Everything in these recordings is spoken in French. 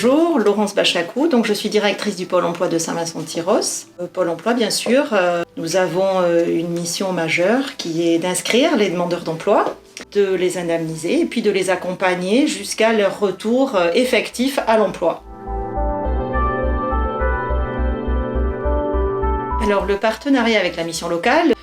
Bonjour, Laurence Bachacou, donc je suis directrice du Pôle emploi de Saint-Vincent-de-Tyrosse. Pôle emploi, bien sûr, nous avons une mission majeure qui est d'inscrire les demandeurs d'emploi, de les indemniser et puis de les accompagner jusqu'à leur retour effectif à l'emploi. Alors le partenariat avec la mission locale,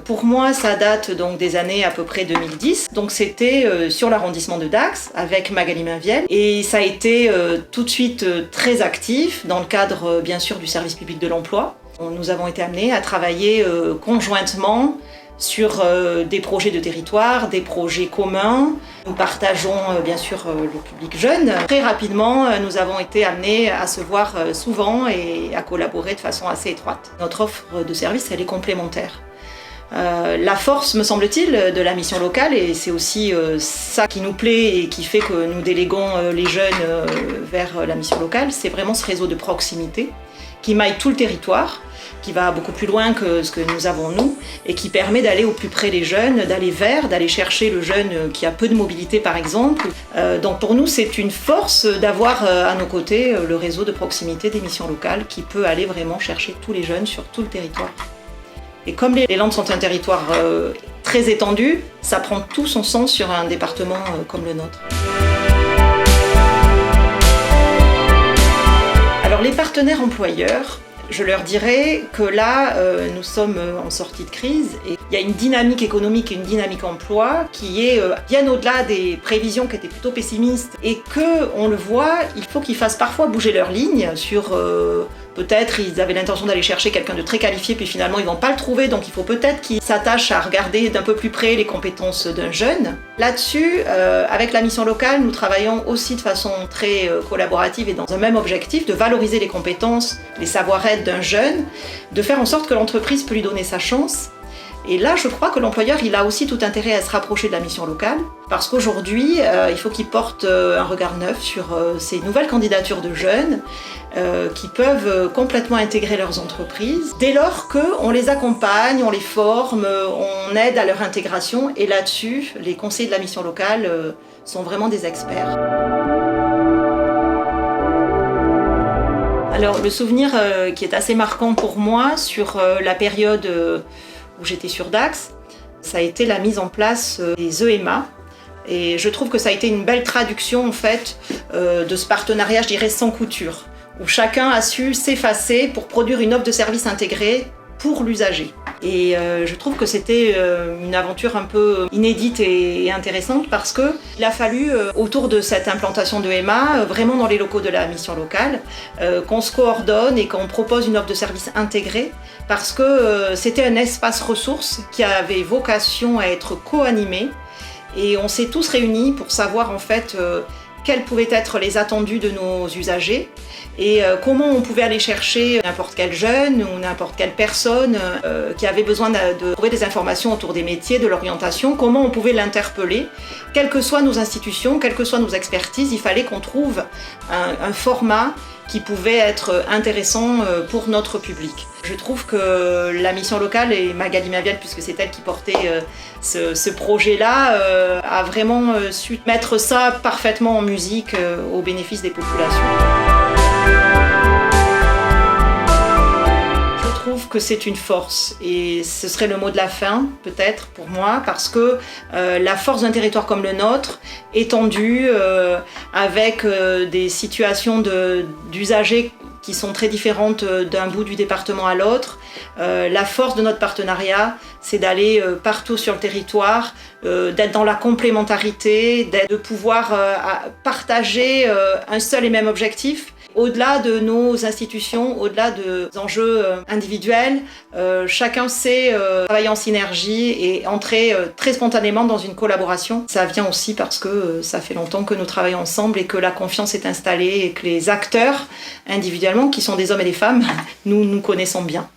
pour moi ça date donc des années à peu près 2010. Donc c'était sur l'arrondissement de Dax avec Magali-Mainvielle et ça a été tout de suite très actif dans le cadre bien sûr du service public de l'emploi. Nous avons été amenés à travailler conjointement sur des projets de territoire, des projets communs. Nous partageons bien sûr le public jeune. Très rapidement, nous avons été amenés à se voir souvent et à collaborer de façon assez étroite. Notre offre de service, elle est complémentaire. La force, me semble-t-il, de la mission locale, et c'est aussi ça qui nous plaît et qui fait que nous déléguons les jeunes vers la mission locale, c'est vraiment ce réseau de proximité qui maille tout le territoire, qui va beaucoup plus loin que ce que nous avons nous, et qui permet d'aller au plus près des jeunes, d'aller chercher le jeune qui a peu de mobilité par exemple. Donc pour nous c'est une force d'avoir à nos côtés le réseau de proximité des missions locales qui peut aller vraiment chercher tous les jeunes sur tout le territoire. Et comme les Landes sont un territoire très étendu, ça prend tout son sens sur un département comme le nôtre. Alors les partenaires employeurs, je leur dirais que là, nous sommes en sortie de crise et il y a une dynamique économique et une dynamique emploi qui est bien au-delà des prévisions qui étaient plutôt pessimistes et que, on le voit, il faut qu'ils fassent parfois bouger leur ligne sur peut-être ils avaient l'intention d'aller chercher quelqu'un de très qualifié puis finalement ils vont pas le trouver, donc il faut peut-être qu'ils s'attachent à regarder d'un peu plus près les compétences d'un jeune. Là-dessus, avec la mission locale, nous travaillons aussi de façon très collaborative et dans un même objectif de valoriser les compétences, les savoir-être d'un jeune, de faire en sorte que l'entreprise peut lui donner sa chance. Et là, je crois que l'employeur, il a aussi tout intérêt à se rapprocher de la mission locale, parce qu'aujourd'hui, il faut qu'il porte un regard neuf sur ces nouvelles candidatures de jeunes qui peuvent complètement intégrer leurs entreprises, dès lors qu'on les accompagne, on les forme, on aide à leur intégration, et là-dessus, les conseillers de la mission locale sont vraiment des experts. Alors, le souvenir qui est assez marquant pour moi sur la période où j'étais sur Dax, ça a été la mise en place des EMA. Et je trouve que ça a été une belle traduction en fait de ce partenariat, je dirais, sans couture, où chacun a su s'effacer pour produire une offre de service intégrée pour l'usager. Et je trouve que c'était une aventure un peu inédite et intéressante parce qu'il a fallu, autour de cette implantation de EMA, vraiment dans les locaux de la mission locale, qu'on se coordonne et qu'on propose une offre de service intégrée parce que c'était un espace ressources qui avait vocation à être co-animé et on s'est tous réunis pour savoir en fait quels pouvaient être les attendus de nos usagers et comment on pouvait aller chercher n'importe quel jeune ou n'importe quelle personne qui avait besoin de trouver des informations autour des métiers, de l'orientation, comment on pouvait l'interpeller. Quelles que soient nos institutions, quelles que soient nos expertises, il fallait qu'on trouve un format qui pouvait être intéressant pour notre public. Je trouve que la mission locale, et Magali-Mainvielle, puisque c'est elle qui portait ce projet-là, a vraiment su mettre ça parfaitement en musique au bénéfice des populations. Je trouve que c'est une force et ce serait le mot de la fin peut-être pour moi parce que la force d'un territoire comme le nôtre, étendu avec des situations d'usagers qui sont très différentes d'un bout du département à l'autre. La force de notre partenariat, c'est d'aller partout sur le territoire, d'être dans la complémentarité, de pouvoir partager un seul et même objectif. Au-delà de nos institutions, au-delà des enjeux individuels, chacun sait travailler en synergie et entrer très spontanément dans une collaboration. Ça vient aussi parce que ça fait longtemps que nous travaillons ensemble et que la confiance est installée et que les acteurs individuellement, qui sont des hommes et des femmes, nous connaissons bien.